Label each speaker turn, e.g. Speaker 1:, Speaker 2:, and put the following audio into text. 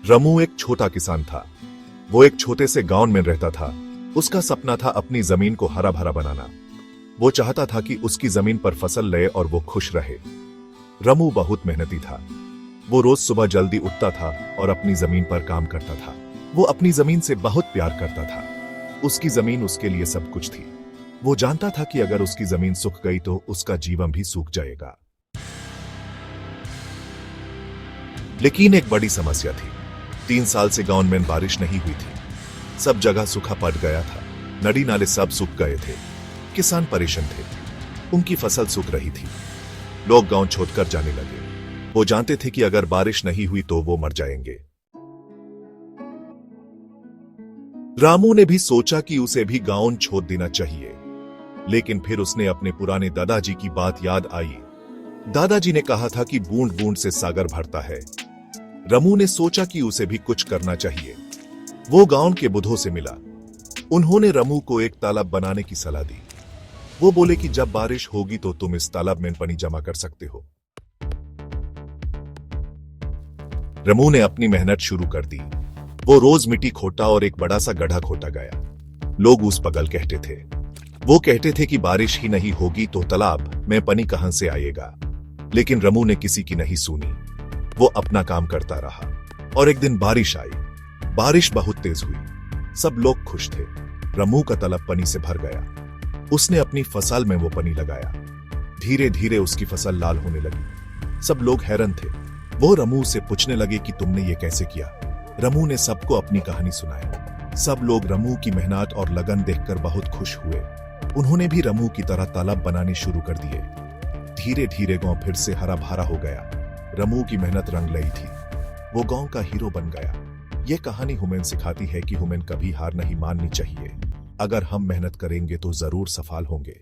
Speaker 1: रमू एक छोटा किसान था। वो एक छोटे से गांव में रहता था। उसका सपना था अपनी जमीन को हरा भरा बनाना। वो चाहता था कि उसकी जमीन पर फसल ले और वो खुश रहे। रमू बहुत मेहनती था। वो रोज सुबह जल्दी उठता था और अपनी जमीन पर काम करता था। वो अपनी जमीन से बहुत प्यार करता था। उसकी जमीन उसके लिए सब कुछ थी। वो जानता था कि अगर उसकी जमीन सूख गई तो उसका जीवन भी सूख जाएगा। लेकिन एक बड़ी समस्या थी। 3 साल से गांव में बारिश नहीं हुई थी। सब जगह सूखा पड़ गया था। नदी नाले सब सूख गए थे। किसान परेशान थे। उनकी फसल सूख रही थी। लोग गांव छोड़कर जाने लगे। वो जानते थे कि अगर बारिश नहीं हुई तो वो मर जाएंगे। रामू ने भी सोचा कि उसे भी गांव छोड़ देना चाहिए। लेकिन फिर उसने अपने पुराने दादाजी की बात याद आई। दादाजी ने कहा था कि बूंद बूंद से सागर भरता है। रमू ने सोचा कि उसे भी कुछ करना चाहिए। वो गांव के बुढ़ों से मिला। उन्होंने रमू को एक तालाब बनाने की सलाह दी। वो बोले कि जब बारिश होगी तो तुम इस तालाब में पानी जमा कर सकते हो। रमू ने अपनी मेहनत शुरू कर दी। वो रोज मिट्टी खोटा और एक बड़ा सा गड्ढा खोटा गया। लोग उस पगल कहते थे। वो कहते थे कि बारिश ही नहीं होगी तो तालाब में पानी कहां से आएगा। लेकिन रमू ने किसी की नहीं सुनी। वो अपना काम करता रहा और एक दिन बारिश आई। बारिश बहुत तेज हुई। सब लोग खुश थे। रमू का तालाब पानी से भर गया। उसने अपनी फसल में वो पानी लगाया। धीरे धीरे उसकी फसल लाल होने लगी। सब लोग हैरान थे। वो रमू से पूछने लगे कि तुमने ये कैसे किया। रमू ने सबको अपनी कहानी सुनाई। सब लोग रमू की मेहनत और लगन देखकर बहुत खुश हुए। उन्होंने भी रमू की तरह तालाब बनाने शुरू कर दिए। धीरे धीरे गांव फिर से हरा भरा हो गया। रमू की मेहनत रंग लाई थी। वो गांव का हीरो बन गया। ये कहानी हमें सिखाती है कि हमें कभी हार नहीं माननी चाहिए। अगर हम मेहनत करेंगे तो जरूर सफल होंगे।